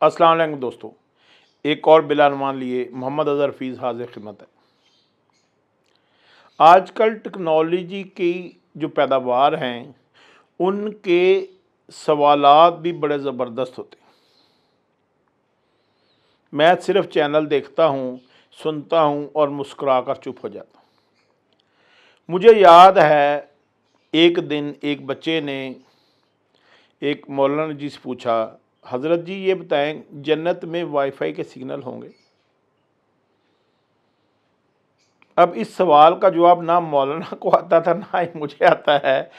अस्सलाम वालेकुम दोस्तों, एक और बिलानुमान लिए मोहम्मद अज़हर हफ़ीज़ हाज़िर खिदमत है। आजकल टेक्नोलॉजी की जो पैदावार हैं, उनके सवालात भी बड़े ज़बरदस्त होते हैं। मैं सिर्फ़ चैनल देखता हूँ, सुनता हूँ और मुस्कुरा कर चुप हो जाता हूँ। मुझे याद है, एक दिन एक बच्चे ने एक मौलाना जी से पूछा, हज़रत जी ये बताएं जन्नत में वाईफ़ाई के सिग्नल होंगे? अब इस सवाल का जवाब ना मौलाना को आता था, ना ही मुझे आता है,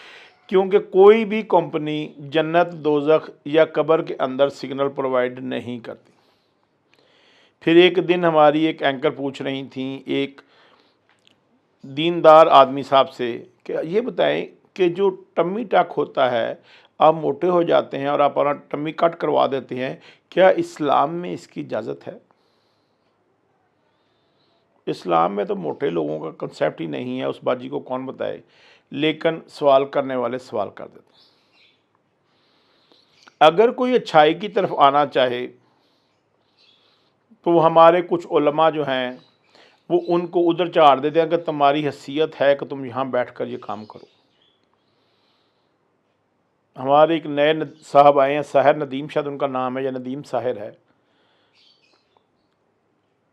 क्योंकि कोई भी कंपनी जन्नत, दोज़ख या कब्र के अंदर सिग्नल प्रोवाइड नहीं करती। फिर एक दिन हमारी एक एंकर पूछ रही थी एक दीनदार आदमी साहब से कि ये बताएं कि जो टम्मी टक होता है, आप मोटे हो जाते हैं और आप अपना टम्मी कट करवा देते हैं, क्या इस्लाम में इसकी इजाज़त है? इस्लाम में तो मोटे लोगों का कंसेप्ट ही नहीं है, उस बात जी को कौन बताए, लेकिन सवाल करने वाले सवाल कर देते हैं। अगर कोई अच्छाई की तरफ आना चाहे तो हमारे कुछ उलमा जो हैं वो उनको उधर चाड़ देते हैं कि तुम्हारी हैसियत है कि तुम यहाँ बैठ कर ये काम करो। हमारे एक नए साहब आए हैं, साहिर नदीम, शायद उनका नाम है, या नदीम साहिर है।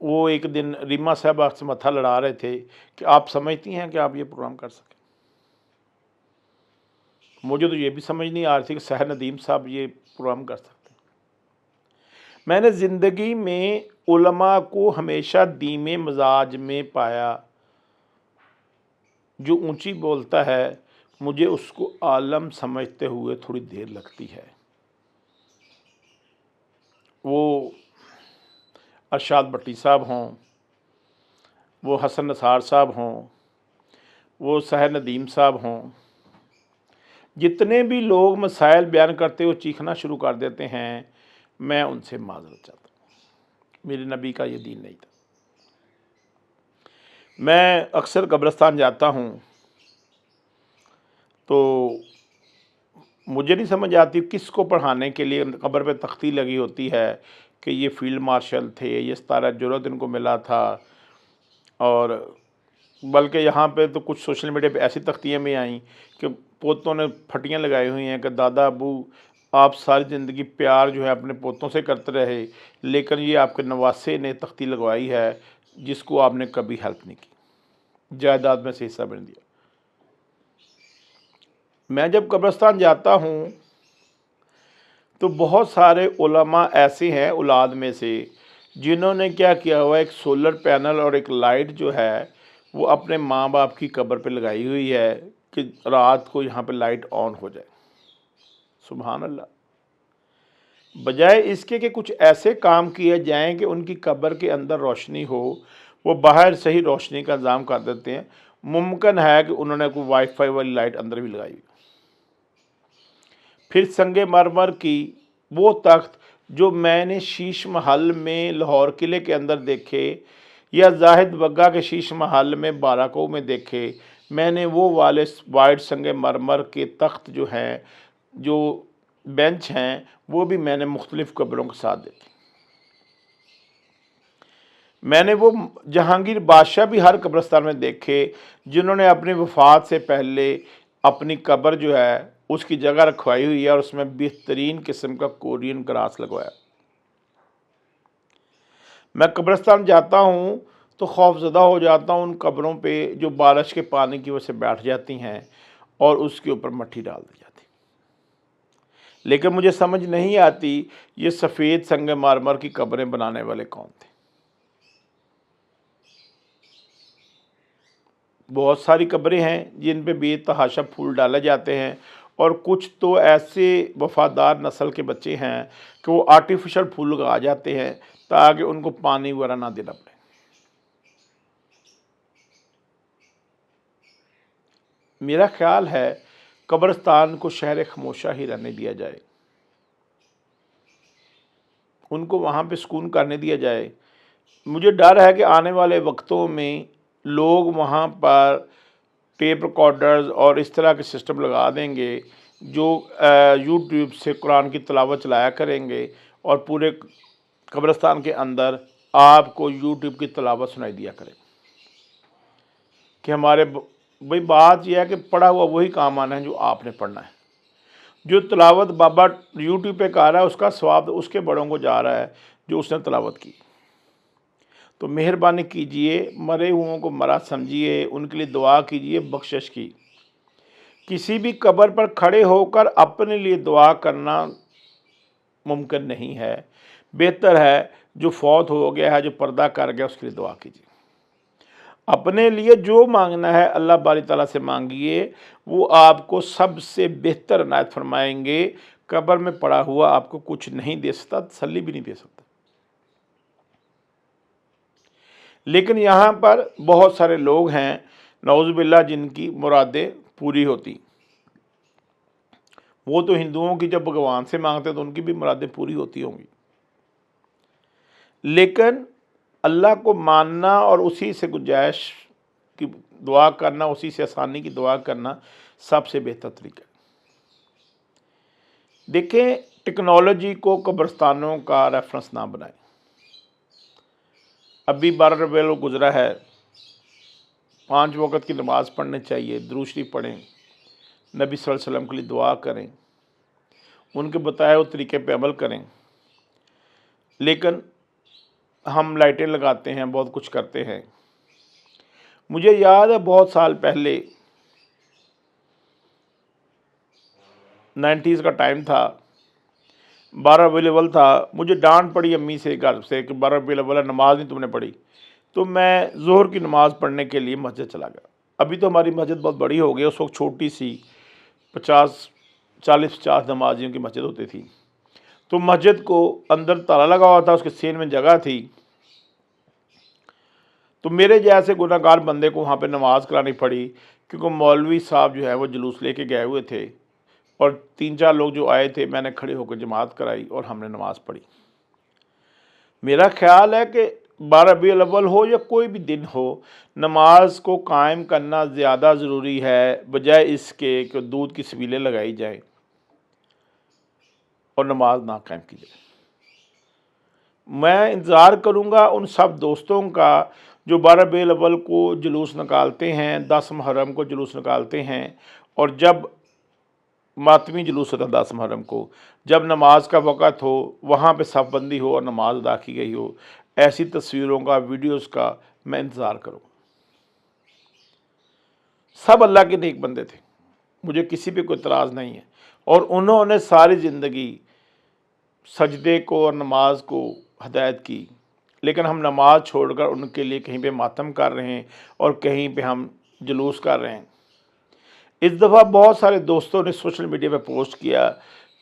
वो एक दिन रीमा साहब से मत्था लड़ा रहे थे कि आप समझती हैं कि आप ये प्रोग्राम कर सकें। मुझे तो ये भी समझ नहीं आ रही थी कि साहिर नदीम साहब ये प्रोग्राम कर सकते हैं। मैंने ज़िंदगी में उलमा को हमेशा धीमे मजाज में पाया। जो ऊंची बोलता है, मुझे उसको आलम समझते हुए थोड़ी देर लगती है। वो अरशाद भट्टी साहब हों, वो हसन नसार साहब हों, वो साहिर नदीम साहब हों, जितने भी लोग मसाइल बयान करते हुए चीखना शुरू कर देते हैं, मैं उनसे माज़रत चाहता हूँ। मेरे नबी का ये दीन नहीं था। मैं अक्सर कब्रिस्तान जाता हूँ तो मुझे नहीं समझ आती किसको पढ़ाने के लिए कब्र पे तख्ती लगी होती है कि ये फील्ड मार्शल थे, ये सितारा जुर्रत इनको मिला था। और बल्कि यहाँ पे तो कुछ सोशल मीडिया पे ऐसी तख्तियाँ भी आईं कि पोतों ने फटियाँ लगाई हुई हैं कि दादा अबू आप सारी ज़िंदगी प्यार जो है अपने पोतों से करते रहे, लेकिन ये आपके नवासे ने तख्ती लगवाई है जिसको आपने कभी हेल्प नहीं की, जायदाद में से हिस्सा बन दिया। मैं जब कब्रिस्तान जाता हूँ तो बहुत सारे उलमा ऐसे हैं औलाद में से जिन्होंने क्या किया हुआ, एक सोलर पैनल और एक लाइट जो है वो अपने माँ बाप की कब्र पे लगाई हुई है कि रात को यहाँ पे लाइट ऑन हो जाए। सुभान अल्लाह। बजाय इसके कि कुछ ऐसे काम किए जाएं कि उनकी कब्र के अंदर रोशनी हो, वो बाहर से ही रोशनी का इंतज़ाम कर देते हैं। मुमकिन है कि उन्होंने कोई वाईफाई वाली लाइट अंदर भी लगाई हुई। फिर संगे मरमर की वो तख्त जो मैंने शीश महल में लाहौर किले के अंदर देखे या जाहिद बग्गा के शीश महल में बाराको में देखे, मैंने वो वाले वाइट संगे मरमर के तख्त जो हैं, जो बेंच हैं, वो भी मैंने मुख्तलिफ़ कब्रों के साथ देखे। मैंने वो जहांगीर बादशाह भी हर कब्रिस्तान में देखे जिन्होंने अपनी वफ़ात से पहले अपनी कब्र जो है उसकी जगह रखवाई हुई है और उसमें बेहतरीन किस्म का कोरियन क्रास लगवाया। मैं कब्रिस्तान जाता हूँ तो खौफज़दा हो जाता हूँ उन कब्रों पे जो बारिश के पानी की वजह से बैठ जाती हैं और उसके ऊपर मट्टी डाल दी जाती। लेकिन मुझे समझ नहीं आती ये सफ़ेद संगे मारमर की कब्रें बनाने वाले कौन थे। बहुत सारी कब्रें हैं जिन पे बेतहाशा फूल डाले जाते हैं और कुछ तो ऐसे वफ़ादार नस्ल के बच्चे हैं कि वो आर्टिफिशियल फूल लगा जाते हैं ताकि उनको पानी वगैरह ना देना पड़े। मेरा ख्याल है कब्रिस्तान को शहर खामोशा ही रहने दिया जाए, उनको वहाँ पे सुकून करने दिया जाए। मुझे डर है कि आने वाले वक्तों में लोग वहाँ पर टेप रिकॉर्डर्स और इस तरह के सिस्टम लगा देंगे जो यूट्यूब से कुरान की तिलावत चलाया करेंगे और पूरे कब्रिस्तान के अंदर आपको यूट्यूब की तिलावत सुनाई दिया करे कि हमारे भाई बात यह है कि पढ़ा हुआ वही काम आना है जो आपने पढ़ना है। जो तिलावत बाबा यूट्यूब पे कर रहा है उसका सवाब उसके बड़ों को जा रहा है जो उसने तिलावत की। तो मेहरबानी कीजिए, मरे हुओं को मरा समझिए, उनके लिए दुआ कीजिए बख्शिश की। किसी भी कब्र पर खड़े होकर अपने लिए दुआ करना मुमकिन नहीं है। बेहतर है जो फौत हो गया है, जो पर्दा कर गया, उसके लिए दुआ कीजिए। अपने लिए जो मांगना है अल्लाह बारी ताला से मांगिए, वो आपको सबसे बेहतर इनायत फरमाएंगे। कब्र में पड़ा हुआ आपको कुछ नहीं दे सकता, तसल्ली भी नहीं दे सकता। लेकिन यहाँ पर बहुत सारे लोग हैं नौज़ुबिल्लाह जिनकी मुरादें पूरी होती। वो तो हिंदुओं की जब भगवान से मांगते तो उनकी भी मुरादें पूरी होती होंगी, लेकिन अल्लाह को मानना और उसी से गुंजाइश की दुआ करना, उसी से आसानी की दुआ करना सबसे बेहतर तरीका है। देखें, टेक्नोलॉजी को कब्रिस्तानों का रेफरेंस ना बनाएं। अभी 12 रबीउल गुजरा है, 5 वक़्त की नमाज़ पढ़नी चाहिए, दुरूद शरीफ पढ़ें, नबी सल्लल्लाहु अलैहि वसल्लम के लिए दुआ करें, उनके बताए हुए तरीके पे अमल करें। लेकिन हम लाइटें लगाते हैं, बहुत कुछ करते हैं। मुझे याद है बहुत साल पहले 90s का टाइम था, 12 रबीउल अव्वल था। मुझे डांट पड़ी अम्मी से घर से कि 12 रबीउल अव्वल नमाज़ नहीं तुमने पढ़ी। तो मैं ज़ोहर की नमाज़ पढ़ने के लिए मस्जिद चला गया। अभी तो हमारी मस्जिद बहुत बड़ी हो गई, उस वक्त छोटी सी 40-50 नमाजियों की मस्जिद होती थी। तो मस्जिद को अंदर ताला लगा हुआ था, उसके सीन में जगह थी। तो मेरे जैसे गुनाहगार बंदे को वहाँ पे नमाज़ करानी पड़ी, क्योंकि मौलवी साहब जो है वो जुलूस लेके गए हुए थे और 3-4 लोग जो आए थे, मैंने खड़े होकर जमात कराई और हमने नमाज़ पढ़ी। मेरा ख्याल है कि 12 रबीउल अव्वल हो या कोई भी दिन हो, नमाज को कायम करना ज़्यादा ज़रूरी है बजाय इसके कि दूध की सबीलें लगाई जाएं और नमाज ना कायम की जाए। मैं इंतज़ार करूँगा उन सब दोस्तों का जो 12 रबीउल अव्वल को जुलूस निकालते हैं, 10 मुहर्रम को जुलूस निकालते हैं, और जब मातमी जुलूस होता 10 मुहर्रम को, जब नमाज का वक़्त हो, वहाँ पे सफ़बंदी हो और नमाज अदा की गई हो, ऐसी तस्वीरों का, वीडियोज़ का मैं इंतज़ार करूँ। सब अल्लाह के नेक बंदे थे, मुझे किसी पे कोई इतराज़ नहीं है, और उन्होंने सारी ज़िंदगी सजदे को और नमाज को हदायत की। लेकिन हम नमाज छोड़कर उनके लिए कहीं पे मातम कर रहे हैं और कहीं पे हम जुलूस कर रहे हैं। इस दफ़ा बहुत सारे दोस्तों ने सोशल मीडिया पे पोस्ट किया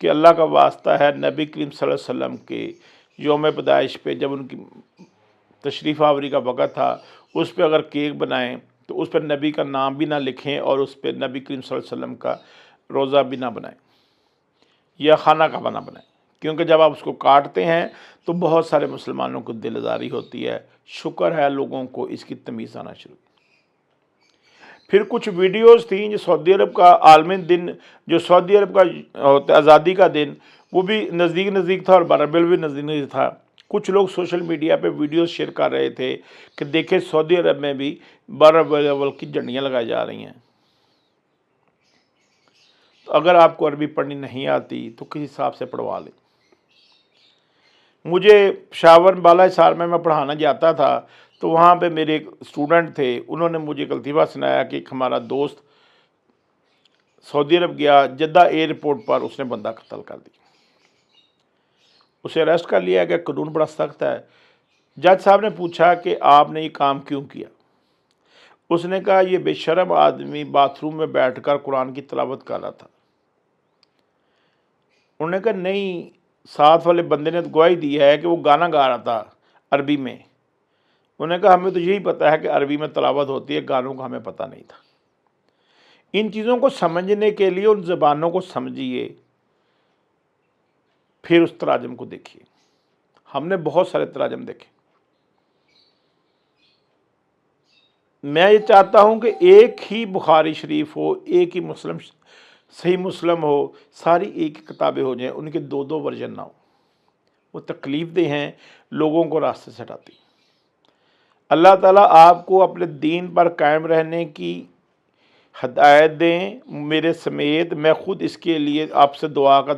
कि अल्लाह का वास्ता है, नबी करीम सल्लल्लाहु अलैहि वसल्लम के यौम पैदाइश पे जब उनकी तशरीफ़ आवरी का वक़्त था, उस पर अगर केक बनाएं तो उस पर नबी का नाम भी ना लिखें और उस पर नबी करीम सल्लल्लाहु अलैहि वसल्लम का रोज़ा भी ना बनाएं या खाना का बना बनाएं, क्योंकि जब आप उसको काटते हैं तो बहुत सारे मुसलमानों को दिल आज़ारी होती है। शुक्र है लोगों को इसकी तमीज़ आना शुरू। फिर कुछ वीडियोस थी जो सऊदी अरब का आलमी दिन, जो सऊदी अरब का होता है आज़ादी का दिन, वो भी नज़दीक था और 12 रबीउल भी नज़दीक था। कुछ लोग सोशल मीडिया पे वीडियोस शेयर कर रहे थे कि देखें सऊदी अरब में भी 12 रबीउल अव्वल की झंडियाँ लगाई जा रही हैं। तो अगर आपको अरबी पढ़नी नहीं आती तो किसी हिसाब से पढ़वा लें। मुझे पेशावर बाला हिसार में मैं पढ़ाना जाता था, तो वहाँ पे मेरे एक स्टूडेंट थे, उन्होंने मुझे एक लतीफ़ा सुनाया कि एक हमारा दोस्त सऊदी अरब गया, जद्दा एयरपोर्ट पर उसने बंदा कत्ल कर दिया, उसे अरेस्ट कर लिया गया। कानून बड़ा सख्त है। जज साहब ने पूछा कि आपने ये काम क्यों किया? उसने कहा ये बेशर्म आदमी बाथरूम में बैठकर कुरान की तिलावत कर रहा था। उन्होंने कहा नहीं, साथ वाले बंदे ने तो गवाही दी है कि वो गाना गा रहा था अरबी में। उन्होंने कहा हमें तो यही पता है कि अरबी में तिलावत होती है, गानों का हमें पता नहीं था। इन चीज़ों को समझने के लिए उन ज़बानों को समझिए, फिर उस तराजम को देखिए। हमने बहुत सारे तराजम देखे। मैं ये चाहता हूँ कि एक ही बुखारी शरीफ हो, एक ही मुस्लिम सही मुस्लिम हो, सारी एक ही किताबें हो जाएं, उनके 2-2 वर्जन ना हो। وہ تکلیف دہ ہیں، لوگوں کو راستے سے ہٹاتی ہیں۔ اللہ تعالیٰ آپ کو اپنے دین پر قائم رہنے کی ہدایت دیں، میرے سمیت میں خود اس کے لیے آپ سے دعا کا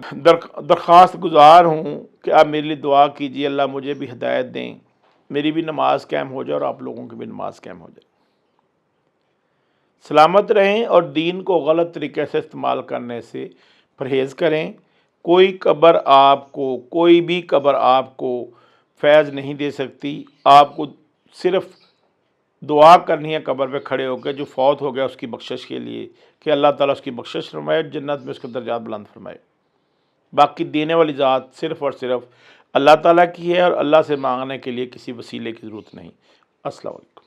درخواست گزار ہوں کہ آپ میرے لیے دعا کیجیے، اللہ مجھے بھی ہدایت دیں، میری بھی نماز قائم ہو جائے اور آپ لوگوں کی بھی نماز قائم ہو جائے۔ سلامت رہیں اور دین کو غلط طریقے سے استعمال کرنے سے پرہیز کریں۔ کوئی بھی قبر آپ کو فیض نہیں دے سکتی، آپ کو صرف دعا کرنی ہے قبر پہ کھڑے ہو کے جو فوت ہو گیا اس کی بخشش کے لیے کہ اللہ تعالیٰ اس کی بخشش فرمائے، جنت میں اس کے درجات بلند فرمائے۔ باقی دینے والی ذات صرف اور صرف اللہ تعالیٰ کی ہے اور اللہ سے مانگنے کے لیے کسی وسیلے کی ضرورت نہیں۔ السلام علیکم۔